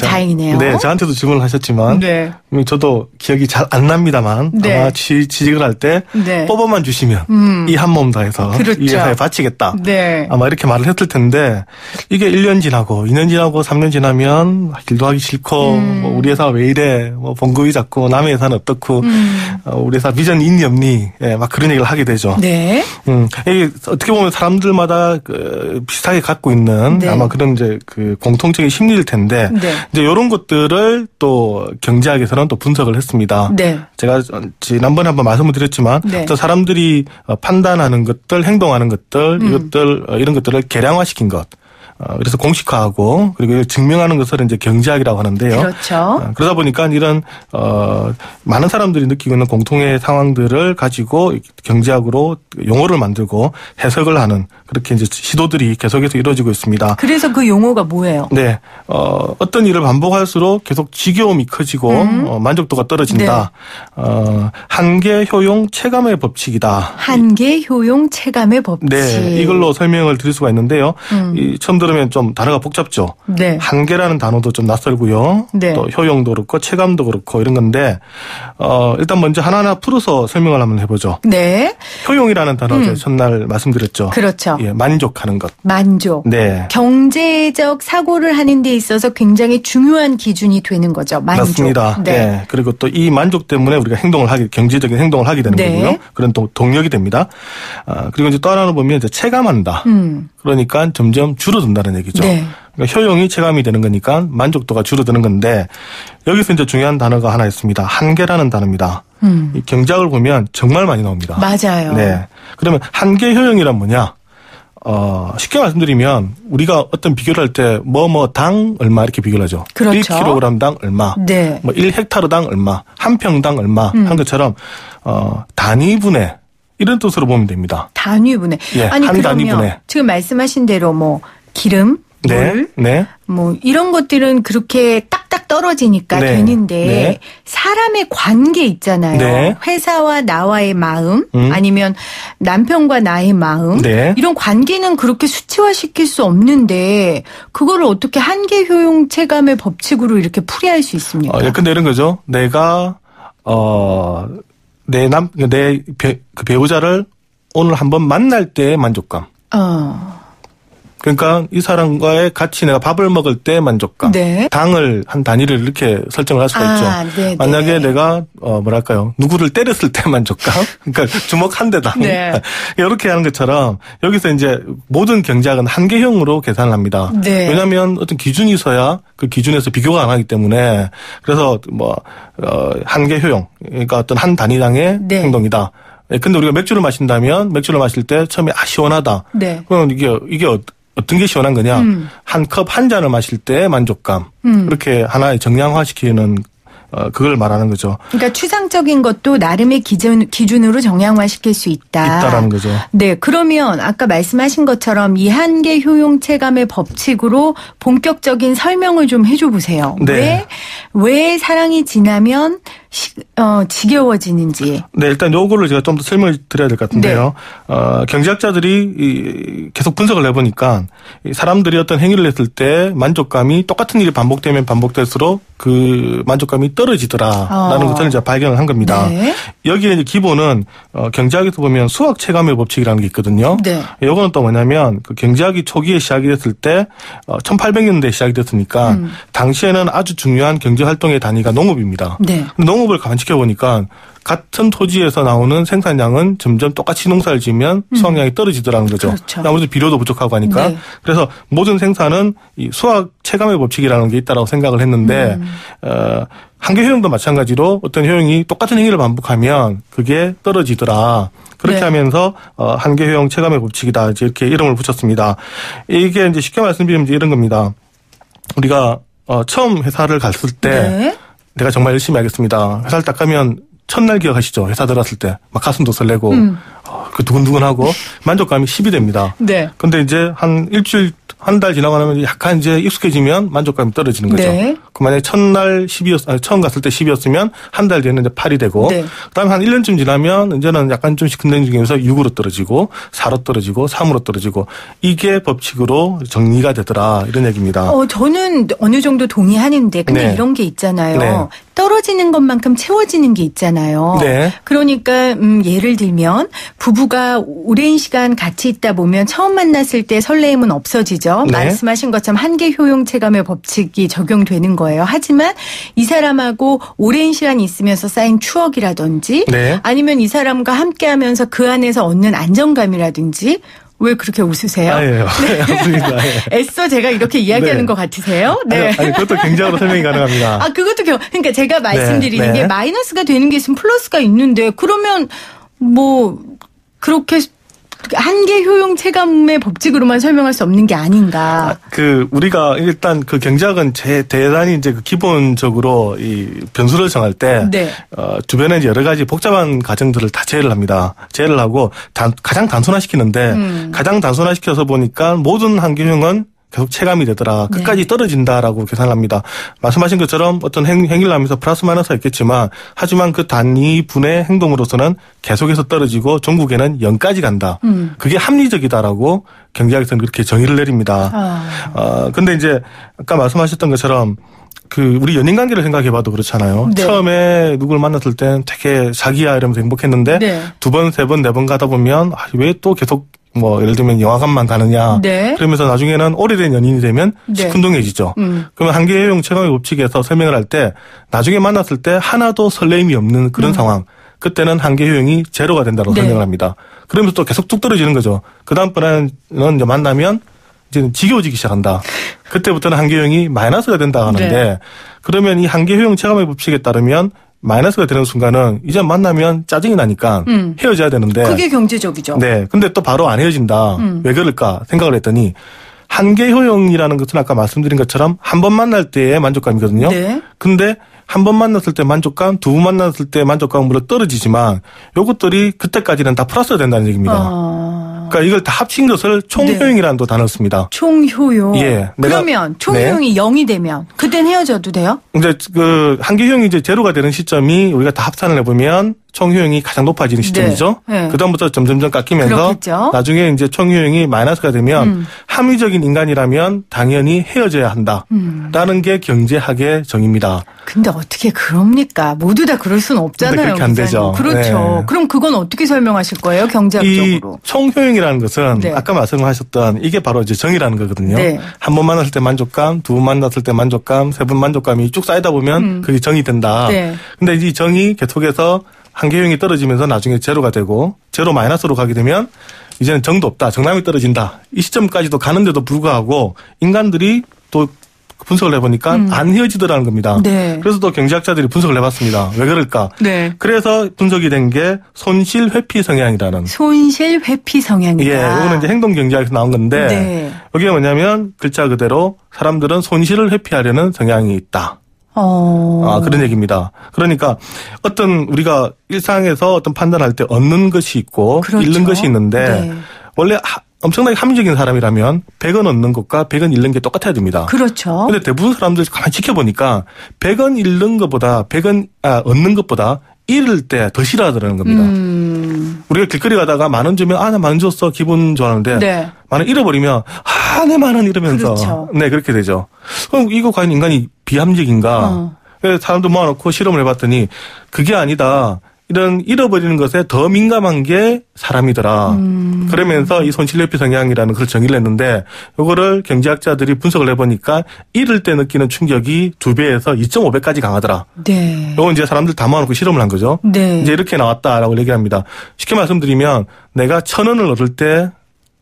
다행이네요. 네, 저한테도 질문을 하셨지만 네. 저도 기억이 잘 안 납니다만 네. 아마 취직을 할 때 네. 뽑아만 주시면 이 한 몸 다해서 그렇죠. 이 회사에 바치겠다. 네. 아마 이렇게 말을 했을 텐데 이게 1년 지나고 2년 지나고 3년 지나면 일도 하기 싫고 뭐 우리 회사 왜 이래 뭐 봉급이 작고 남의 회사는 어떻고 우리 회사 비전이 있니 없니 예, 막 그런 얘기를 하게 되죠. 네. 이게 어떻게 보면 사람들마다 비슷하게 갖고 있는 네. 아마 그런 이제 그 공통적인 심리일 텐데 네. 이제 이런 것들을 또 경제학에서는 또 분석을 했습니다. 네. 제가 지난번에 한번 말씀을 드렸지만 네. 또 사람들이 판단하는 것들, 행동하는 것들, 이런 것들을 계량화시킨 것. 그래서 공식화하고 그리고 이걸 증명하는 것을 이제 경제학이라고 하는데요. 그렇죠. 그러다 보니까 이런 많은 사람들이 느끼고 있는 공통의 상황들을 가지고 경제학으로 용어를 만들고 해석을 하는 그렇게 이제 시도들이 계속해서 이루어지고 있습니다. 그래서 그 용어가 뭐예요? 네, 어떤 일을 반복할수록 계속 지겨움이 커지고 만족도가 떨어진다. 네. 한계, 효용, 체감의 법칙이다. 한계, 효용, 체감의 법칙. 네, 이걸로 설명을 드릴 수가 있는데요. 처음 들으면 좀 단어가 복잡죠. 네. 한계라는 단어도 좀 낯설고요. 네. 또 효용도 그렇고 체감도 그렇고 이런 건데 일단 먼저 하나하나 풀어서 설명을 한번 해보죠. 네. 효용이라는 단어 전날 말씀드렸죠. 그렇죠. 예, 만족하는 것. 만족. 네. 경제적 사고를 하는 데 있어서 굉장히 중요한 기준이 되는 거죠. 만족. 맞습니다. 네. 네. 그리고 또 이 만족 때문에 우리가 경제적인 행동을 하게 되는 네. 거고요. 그런 또 동력이 됩니다. 그리고 이제 또 하나는 보면 이제 체감한다. 그러니까 점점 줄어든다는 얘기죠. 네. 그러니까 효용이 체감이 되는 거니까 만족도가 줄어드는 건데 여기서 이제 중요한 단어가 하나 있습니다. 한계라는 단어입니다. 이 경제학을 보면 정말 많이 나옵니다. 맞아요. 네. 그러면 한계 효용이란 뭐냐? 쉽게 말씀드리면 우리가 어떤 비교를 할 때 당 얼마 이렇게 비교를 하죠. 그렇죠. 1kg당 얼마, 네. 1헥타르당 얼마, 한 평당 얼마 한 것처럼 단위분해 이런 뜻으로 보면 됩니다. 단위분해. 예, 아니 한 그러면 단위분해. 지금 말씀하신 대로 기름, 물, 네. 이런 것들은 그렇게 딱딱 떨어지니까 네. 되는데 네. 사람의 관계 있잖아요. 네. 회사와 나와의 마음 아니면 남편과 나의 마음 네. 이런 관계는 그렇게 수치화시킬 수 없는데 그거를 어떻게 한계 효용 체감의 법칙으로 이렇게 풀이할 수 있습니까? 근데 이런 거죠. 내가 내 배우자를 오늘 한번 만날 때의 만족감. 그러니까 이 사람과의 같이 내가 밥을 먹을 때 만족감. 네. 당을 한 단위를 이렇게 설정을 할 수가 있죠. 네네. 만약에 내가 누구를 때렸을 때 만족감. 그러니까 주먹 한 대당. 네. 이렇게 하는 것처럼 여기서 이제 모든 경제학은 한계형으로 계산을 합니다. 네. 왜냐하면 어떤 기준이 있어야 그 기준에서 비교가 안 하기 때문에 그래서 한계 효용. 그러니까 어떤 한 단위당의 네. 행동이다. 근데 우리가 맥주를 마신다면 맥주를 마실 때 처음에 시원하다. 네. 그럼 이게 어떤 게 시원한 거냐? 한 컵 한 잔을 마실 때의 만족감. 그렇게 하나의 정량화시키는 그걸 말하는 거죠. 그러니까 추상적인 것도 나름의 기준으로 정량화시킬 수 있다라는 거죠. 네, 그러면 아까 말씀하신 것처럼 이 한계 효용 체감의 법칙으로 본격적인 설명을 좀 해줘 보세요. 네. 왜 사랑이 지나면 지겨워지는지. 네, 일단 요거를 제가 좀 더 설명을 드려야 될 것 같은데요. 네. 경제학자들이 계속 분석을 해보니까 사람들이 어떤 행위를 했을 때 만족감이 똑같은 일이 반복되면 반복될수록 그 만족감이 떨어지더라라는 것을 이제 발견을 한 겁니다. 네. 여기에 이제 기본은 경제학에서 보면 수학 체감의 법칙이라는 게 있거든요. 네. 요거는 또 뭐냐면 그 경제학이 초기에 시작이 됐을 때 1800년대에 시작이 됐으니까 당시에는 아주 중요한 경제 활동의 단위가 농업입니다. 네. 농업을 관측해 보니까 같은 토지에서 나오는 생산량은 점점 똑같이 농사를 지으면 수확량이 떨어지더라는 거죠. 그렇죠. 아무래도 비료도 부족하고 하니까. 네. 그래서 모든 생산은 이 수학 체감의 법칙이라는 게 있다라고 생각을 했는데 한계 효용도 마찬가지로 어떤 효용이 똑같은 행위를 반복하면 그게 떨어지더라. 그렇게 네. 하면서 한계 효용 체감의 법칙이다. 이렇게 이름을 붙였습니다. 이게 이제 쉽게 말씀드리면 이제 이런 겁니다. 우리가 처음 회사를 갔을 때 네. 내가 정말 열심히 하겠습니다. 회사를 딱 가면 첫날 기억하시죠? 회사 들어갔을 때 막 가슴도 설레고 그 두근두근하고 만족감이 10이 됩니다. 네. 근데 이제 한 일주일 한 달 지나고 나면 약간 이제 익숙해지면 만족감이 떨어지는 거죠. 네. 그 만약에 첫날 10이었 처음 갔을 때 10이었으면 한 달 뒤에는 이제 8이 되고 네. 그다음에 한 1년쯤 지나면 이제는 약간 좀씩 긍정적이면서 6으로 떨어지고 4로 떨어지고 3으로 떨어지고 이게 법칙으로 정리가 되더라 이런 얘기입니다. 저는 어느 정도 동의하는데 근데 네. 이런 게 있잖아요. 네. 떨어지는 것만큼 채워지는 게 있잖아요. 네. 그러니까 예를 들면 부부가 오랜 시간 같이 있다 보면 처음 만났을 때 설레임은 없어지죠. 네. 말씀하신 것처럼 한계 효용 체감의 법칙이 적용되는 거예요. 하지만 이 사람하고 오랜 시간 있으면서 쌓인 추억이라든지 네. 아니면 이 사람과 함께하면서 그 안에서 얻는 안정감이라든지 왜 그렇게 웃으세요? 아니에요. 네. 애써 제가 이렇게 이야기하는 네. 것 같으세요? 네. 아니, 그것도 경제학으로 설명이 가능합니다. 그것도 그러니까 제가 말씀드리는 네. 게 마이너스가 되는 게 있으면 플러스가 있는데 그러면 뭐 그렇게 한계 효용 체감의 법칙으로만 설명할 수 없는 게 아닌가. 우리가 일단 그 경제학은 대단히 이제 기본적으로 이 변수를 정할 때 네. 주변에 이제 여러 가지 복잡한 가정들을 다 제외를 합니다. 제외를 하고 가장 단순화시키는데 가장 단순화시켜서 보니까 모든 한계 효용은 계속 체감이 되더라. 끝까지 떨어진다라고 계산을 합니다. 말씀하신 것처럼 어떤 행위를 하면서 플러스 마이너스가 있겠지만 하지만 그 단위 분의 행동으로서는 계속해서 떨어지고 종국에는 0까지 간다. 그게 합리적이다라고 경제학에서는 그렇게 정의를 내립니다. 근데 이제 아까 말씀하셨던 것처럼 우리 연인 관계를 생각해 봐도 그렇잖아요. 네. 처음에 누굴 만났을 땐 되게 자기야 이러면서 행복했는데 네. 2번, 3번, 4번 가다 보면 왜 또 계속 예를 들면 영화관만 가느냐. 네. 그러면서 나중에는 오래된 연인이 되면 네. 시큰둥해지죠. 그러면 한계 효용 체감의 법칙에서 설명을 할 때 나중에 만났을 때 하나도 설레임이 없는 그런 상황. 그때는 한계 효용이 제로가 된다고 네. 설명을 합니다. 그러면서 또 계속 뚝 떨어지는 거죠. 그 다음번에는 이제 만나면 이제는 지겨워지기 시작한다. 그때부터는 한계 효용이 마이너스가 된다 하는데 네. 그러면 이 한계 효용 체감의 법칙에 따르면 마이너스가 되는 순간은 이제 만나면 짜증이 나니까 헤어져야 되는데. 그게 경제적이죠. 네. 근데 또 바로 안 헤어진다. 왜 그럴까 생각을 했더니 한계 효용이라는 것은 아까 말씀드린 것처럼 한 번 만날 때의 만족감이거든요. 네. 근데 한 번 만났을 때 만족감, 두 번 만났을 때 만족감은 물론 떨어지지만 요것들이 그때까지는 다 플러스가 된다는 얘기입니다. 그러니까 이걸 다 합친 것을 총효용이라는 또 단어를 씁니다. 총효용. 예. 그러면 총효용이 0이 되면 그땐 헤어져도 돼요? 이제 한계 효용이 이제 제로가 되는 시점이 우리가 다 합산을 해보면 총효용이 가장 높아지는 시점이죠. 네. 그다음부터 점점점 깎이면서 그렇겠죠. 나중에 이제 총효용이 마이너스가 되면 합리적인 인간이라면 당연히 헤어져야 한다라는 게 경제학의 정의입니다. 근데 어떻게 그럽니까? 모두 다 그럴 수는 없잖아요. 근데 그렇게 안 되죠. 그렇죠. 네. 그럼 그건 어떻게 설명하실 거예요? 경제학적으로. 이 총효용이라는 것은 네. 아까 말씀하셨던 이게 바로 이제 정의라는 거거든요. 네. 한 번 만났을 때 만족감, 두 번 만났을 때 만족감, 세 번 만족감이 쭉 쌓이다 보면 그게 정이 된다. 네. 근데 이 정이 계속해서 한계 효용이 떨어지면서 나중에 제로가 되고 제로 마이너스로 가게 되면 이제는 정도 없다. 정남이 떨어진다. 이 시점까지도 가는데도 불구하고 인간들이 또 분석을 해보니까 안 헤어지더라는 겁니다. 네. 그래서 또 경제학자들이 분석을 해봤습니다. 왜 그럴까? 네. 그래서 분석이 된 게 손실 회피 성향이라는. 손실 회피 성향이다. 예, 이거는 이제 행동 경제학에서 나온 건데 네. 여기가 뭐냐면 글자 그대로 사람들은 손실을 회피하려는 성향이 있다. 그런 얘기입니다. 그러니까 우리가 일상에서 어떤 판단할 때 얻는 것이 있고 그렇죠. 잃는 것이 있는데 원래 엄청나게 합리적인 사람이라면 100원 얻는 것과 100원 잃는 게 똑같아야 됩니다. 그렇죠. 근데 대부분 사람들 가만히 지켜보니까 100원 잃는 것보다 얻는 것보다 잃을 때 더 싫어하더라는 겁니다. 우리가 길거리 가다가 10,000원 주면 나 10,000원 줬어 기분 좋아하는데 10,000원 잃어버리면 내 10,000원 잃으면서 그렇죠. 네 그렇게 되죠. 그럼 이거 과연 인간이 비합리적인가? 사람들 모아놓고 실험을 해봤더니 그게 아니다. 이런 잃어버리는 것에 더 민감한 게 사람이더라. 그러면서 이 손실회피 성향이라는 그걸 정의를 했는데 이거를 경제학자들이 분석을 해보니까 잃을 때 느끼는 충격이 2배에서 2.5배까지 강하더라. 네. 이건 이제 사람들 다 모아놓고 실험을 한 거죠. 네. 이제 이렇게 나왔다라고 얘기합니다. 쉽게 말씀드리면 내가 1,000원을 얻을 때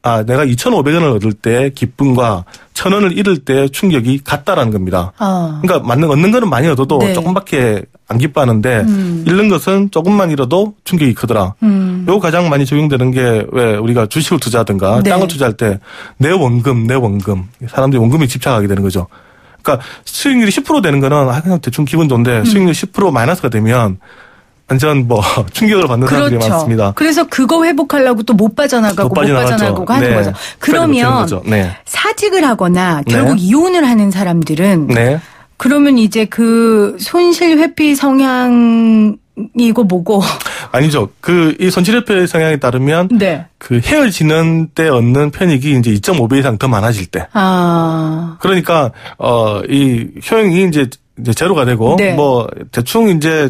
내가 2,500원을 얻을 때 기쁨과 1,000원을 잃을 때 충격이 같다라는 겁니다. 그러니까 얻는 거는 많이 얻어도 조금밖에 안 기뻐하는데 잃는 것은 조금만 잃어도 충격이 크더라. 요거 가장 많이 적용되는 게 왜 우리가 주식을 투자하든가 땅을 투자할 때 내 원금 사람들이 원금에 집착하게 되는 거죠. 그러니까 수익률이 10% 되는 거는 그냥 대충 기분 좋은데 수익률이 10% 마이너스가 되면 완전 충격을 받는 사람들이 많습니다. 그래서 그거 회복하려고 또 못 빠져나가고 하는 거죠. 그러면 사직을 하거나 결국 이혼을 하는 사람들은 그러면 이제 그 손실 회피 성향이고 뭐고 아니죠. 이 손실 회피 성향에 따르면 그 헤어지는 때 얻는 편익이 이제 2.5배 이상 더 많아질 때. 그러니까 이 효용이 이제 제로가 되고 대충 이제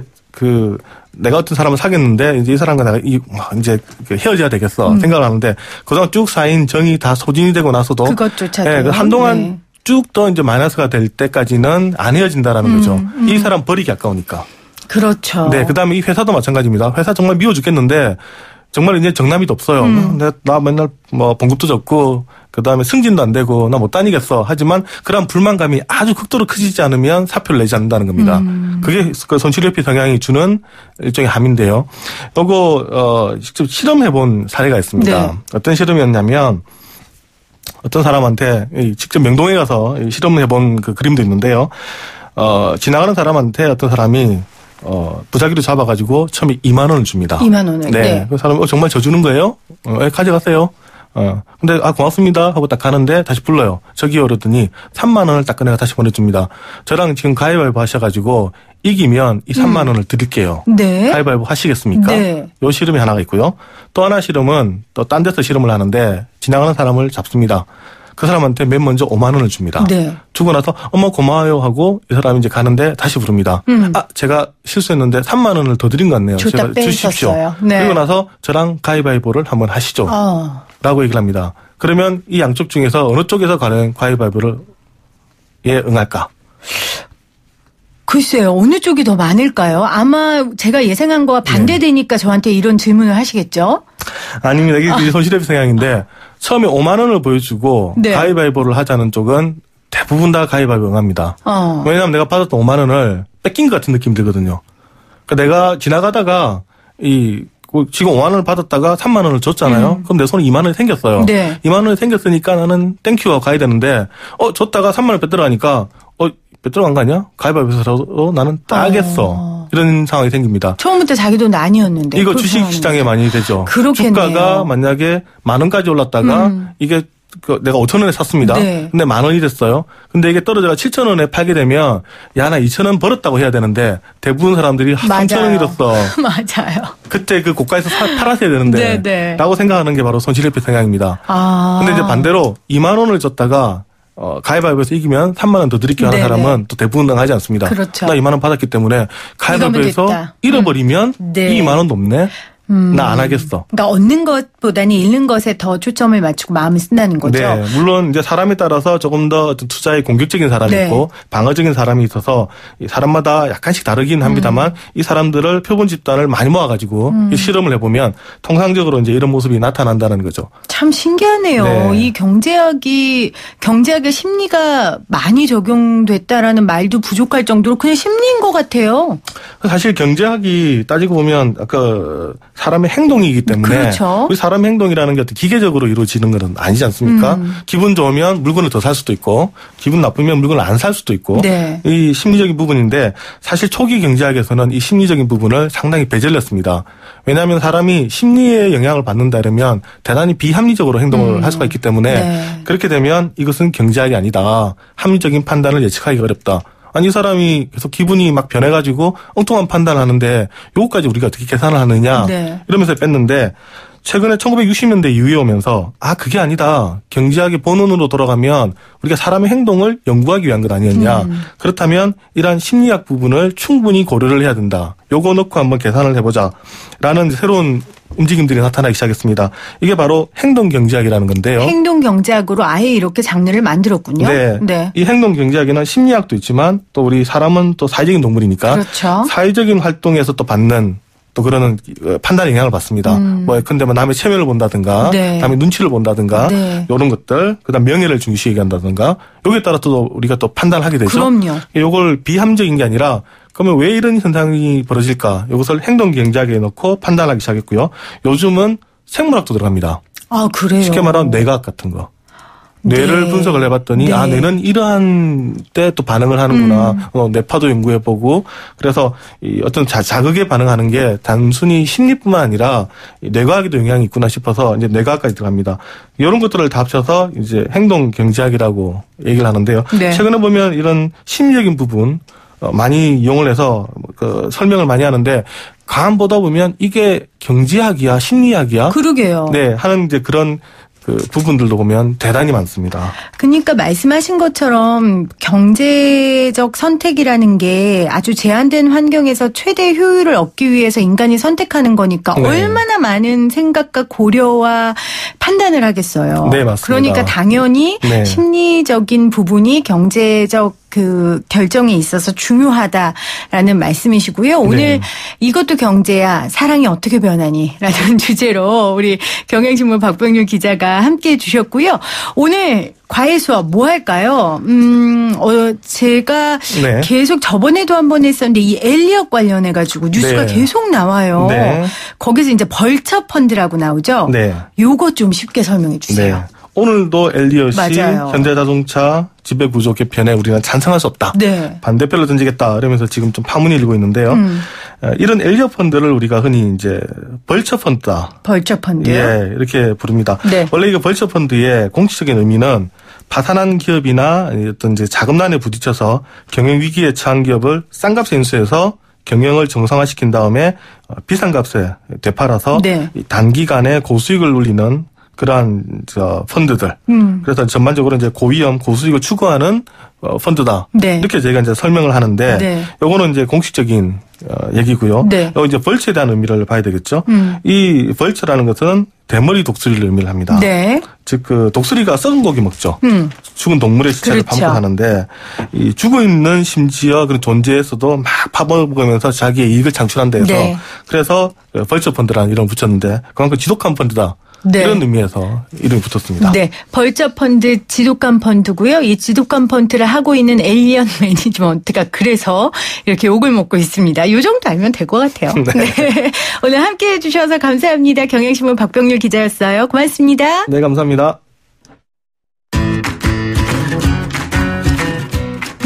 내가 어떤 사람을 사귀었는데 이제 이 사람과 내가 이제 헤어져야 되겠어 생각을 하는데 그동안 쭉 쌓인 정이 다 소진이 되고 나서도 그것조차도 한동안 쭉 더 이제 마이너스가 될 때까지는 안 헤어진다라는 거죠. 이 사람 버리기 아까우니까. 그렇죠. 네, 그다음에 이 회사도 마찬가지입니다. 회사 정말 미워 죽겠는데 정말 이제 정남이도 없어요. 나 맨날 봉급도 적고 그다음에 승진도 안 되고 나 못 다니겠어. 하지만 그런 불만감이 아주 극도로 커지지 않으면 사표를 내지 않는다는 겁니다. 그게 그 손실회피 성향이 주는 일종의 함인데요. 요거 직접 실험해본 사례가 있습니다. 어떤 실험이었냐면 어떤 사람한테 직접 명동에 가서 실험해본 그 그림도 있는데요. 지나가는 사람한테 어떤 사람이 부자기로 잡아가지고 처음에 2만 원을 줍니다. 2만 원을. 네. 그 사람이 정말 저 주는 거예요? 가져가세요. 근데 고맙습니다 하고 딱 가는데 다시 불러요. 저기요 그러더니 3만 원을 딱 꺼내가 다시 보내줍니다. 저랑 지금 가위바위보 하셔가지고 이기면 이 3만 원을 드릴게요. 네. 가위바위보 하시겠습니까? 네. 요 실험이 하나가 있고요. 또 하나 실험은 또 딴 데서 실험을 하는데 지나가는 사람을 잡습니다. 그 사람한테 맨 먼저 5만 원을 줍니다. 주고 나서 어머 고마워요 하고 이 사람이 이제 가는데 다시 부릅니다. 제가 실수했는데 3만 원을 더 드린 것 같네요. 제가 주십시오. 그리고 나서 저랑 가위바위보를 한번 하시죠. 라고 얘기를 합니다. 그러면 이 양쪽 중에서 어느 쪽에서 가는 가위바위보를 응할까? 글쎄요. 어느 쪽이 더 많을까요? 아마 제가 예상한 거와 반대되니까 저한테 이런 질문을 하시겠죠? 아닙니다. 이게 손실회피 성향인데 처음에 5만 원을 보여주고 가위바위보를 하자는 쪽은 대부분 다 가위바위보 응합니다. 왜냐하면 내가 받았던 5만 원을 뺏긴 것 같은 느낌이 들거든요. 그러니까 내가 지나가다가 지금 5만 원을 받았다가 3만 원을 줬잖아요. 그럼 내 손에 2만 원이 생겼어요. 2만 원이 생겼으니까 나는 땡큐하고 가야 되는데 줬다가 3만 원 뺏들어가니까 뺏들어간 거 아니야? 가위바위보에서라도 나는 따겠어. 이런 상황이 생깁니다. 처음부터 자기 돈 아니었는데. 이거 주식시장에 많이 되죠. 그렇겠네요. 주가가 만약에 10,000원까지 올랐다가 이게 내가 5,000원에 샀습니다. 근데 10,000원이 됐어요. 근데 이게 떨어져가 7,000원에 팔게 되면 나 2,000원 벌었다고 해야 되는데 대부분 사람들이 3,000원 잃었어. 맞아요. 그때 그 고가에서 팔았어야 되는데 라고 생각하는 게 바로 손실회피 성향입니다. 근데 이제 반대로 2만 원을 줬다가 가위바위보에서 이기면 3만 원 더 드릴게요 하는 사람은 또 대부분 당하지 않습니다. 그렇죠. 나 2만 원 받았기 때문에 가위바위보에서 잃어버리면 이 2만 원도 없네. 나 안 하겠어. 그러니까 얻는 것보다는 잃는 것에 더 초점을 맞추고 마음을 쓴다는 거죠. 네, 물론 이제 사람에 따라서 조금 더 어떤 투자에 공격적인 사람이 있고 방어적인 사람이 있어서 사람마다 약간씩 다르긴 합니다만 이 사람들을 표본 집단을 많이 모아가지고 이 실험을 해보면 통상적으로 이제 이런 모습이 나타난다는 거죠. 참 신기하네요. 이 경제학의 심리가 많이 적용됐다라는 말도 부족할 정도로 그냥 심리인 것 같아요. 사실 경제학이 따지고 보면 아까 사람의 행동이기 때문에 그렇죠. 우리 사람의 행동이라는 게 어떤 기계적으로 이루어지는 것은 아니지 않습니까? 기분 좋으면 물건을 더 살 수도 있고 기분 나쁘면 물건을 안 살 수도 있고 네. 이 심리적인 부분인데 사실 초기 경제학에서는 이 심리적인 부분을 상당히 배제했습니다. 왜냐하면 사람이 심리에 영향을 받는다면 대단히 비합리적으로 행동을 할 수가 있기 때문에 네. 그렇게 되면 이것은 경제학이 아니다. 합리적인 판단을 예측하기 어렵다. 아니 이 사람이 계속 기분이 막 변해가지고 엉뚱한 판단을 하는데 요거까지 우리가 어떻게 계산을 하느냐 네. 이러면서 뺐는데 최근에 1960년대 이후에 오면서 그게 아니다. 경제학의 본원으로 돌아가면 우리가 사람의 행동을 연구하기 위한 것 아니었냐. 그렇다면 이러한 심리학 부분을 충분히 고려를 해야 된다. 요거 넣고 한번 계산을 해보자. 라는 새로운 움직임들이 나타나기 시작했습니다. 이게 바로 행동경제학이라는 건데요. 행동경제학으로 아예 이렇게 장르를 만들었군요. 네. 네. 이 행동경제학에는 심리학도 있지만 또 우리 사람은 또 사회적인 동물이니까 그렇죠. 사회적인 활동에서 또 받는 또 그러는 판단에 영향을 받습니다. 근데 남의 체면을 본다든가, 네. 남의 눈치를 본다든가, 네. 이런 것들, 그다음 명예를 중시 얘기한다든가, 여기에 따라 또 우리가 또 판단하게 되죠. 그럼요. 이걸 비합리적인 게 아니라, 그러면 왜 이런 현상이 벌어질까? 이것을 행동경제학에 넣고 판단하기 시작했고요. 요즘은 생물학도 들어갑니다. 그래요? 쉽게 말하면 뇌과학 같은 거. 뇌를 네. 분석을 해봤더니 네. 뇌는 이러한 때 또 반응을 하는구나. 뇌파도 연구해보고 그래서 이 어떤 자극에 반응하는 게 단순히 심리뿐만 아니라 뇌과학에도 영향이 있구나 싶어서 이제 뇌과학까지 들어갑니다. 이런 것들을 다 합쳐서 이제 행동 경제학이라고 얘기를 하는데요. 네. 최근에 보면 이런 심리적인 부분 많이 이용을 해서 설명을 많이 하는데 가만 보다 보면 이게 경제학이야 심리학이야? 그러게요. 네, 하는 이제 그런 부분들도 보면 대단히 많습니다. 그러니까 말씀하신 것처럼 경제적 선택이라는 게 아주 제한된 환경에서 최대 효율을 얻기 위해서 인간이 선택하는 거니까 네. 얼마나 많은 생각과 고려와 판단을 하겠어요. 네, 맞습니다. 그러니까 당연히 네. 심리적인 부분이 경제적 결정에 있어서 중요하다라는 말씀이시고요. 오늘 네. 이것도 경제야 사랑이 어떻게 변하니 라는 주제로 우리 경향신문 박병률 기자가 함께해 주셨고요. 오늘 과외 수업 뭐 할까요? 제가 네. 계속 저번에도 한번 했었는데 이 엘리엇 관련해가지고 뉴스가 네. 계속 나와요. 네. 거기서 이제 벌처 펀드라고 나오죠. 네. 요거 좀 쉽게 설명해 주세요. 네. 오늘도 엘리엇이 맞아요. 현대자동차 지배구조 개편에 우리는 찬성할 수 없다. 네. 반대표를 던지겠다. 이러면서 지금 좀 파문이 일고 있는데요. 이런 엘리엇 펀드를 우리가 흔히 이제 벌처 펀드다. 벌처 펀드. 예, 이렇게 부릅니다. 네. 원래 이거 벌처 펀드의 공식적인 의미는 파산한 기업이나 어떤 이제 자금난에 부딪혀서 경영 위기에 처한 기업을 싼 값에 인수해서 경영을 정상화시킨 다음에 비싼 값에 되팔아서 네. 단기간에 고수익을 누리는 그러한 펀드들. 그래서 전반적으로 이제 고위험, 고수익을 추구하는 펀드다. 네. 이렇게 저희가 이제 설명을 하는데, 네. 요거는 이제 공식적인 얘기고요. 네. 요 이제 벌처에 대한 의미를 봐야 되겠죠. 이 벌처라는 것은 대머리 독수리를 의미를 합니다. 네. 즉 독수리가 썩은 고기 먹죠. 죽은 동물의 시체를 그렇죠. 반복하는데 이 죽어 있는 심지어 그런 존재에서도 막 파먹으면서 자기의 이익을 창출한 데에서 네. 그래서 벌처 펀드라는 이름을 붙였는데 그만큼 지독한 펀드다. 네. 이런 의미에서 이름이 붙었습니다. 네. 벌처 펀드 지독한 펀드고요. 이 지독한 펀드를 하고 있는 엘리엇 매니지먼트가 그래서 이렇게 욕을 먹고 있습니다. 이 정도 알면 될 것 같아요. 네. 오늘 함께해 주셔서 감사합니다. 경향신문 박병률 기자였어요. 고맙습니다. 네, 감사합니다.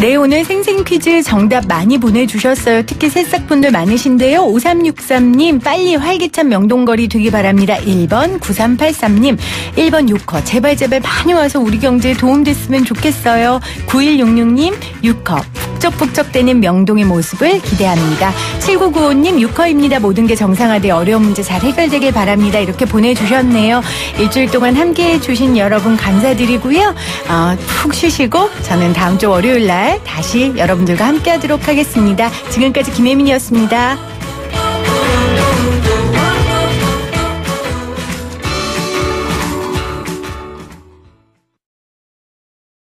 네, 오늘 생생 퀴즈 정답 많이 보내주셨어요. 특히 새싹분들 많으신데요. 5363님 빨리 활기찬 명동거리 되기 바랍니다. 1번 9383님 1번 6호 제발 많이 와서 우리 경제에 도움됐으면 좋겠어요. 9166님 6호 북적북적대는 명동의 모습을 기대합니다. 7995님 6호입니다. 모든 게 정상화돼 어려운 문제 잘 해결되길 바랍니다. 이렇게 보내주셨네요. 일주일 동안 함께해 주신 여러분 감사드리고요. 푹 쉬시고 저는 다음 주 월요일 날 다시 여러분들과 함께하도록 하겠습니다. 지금까지 김혜민이었습니다.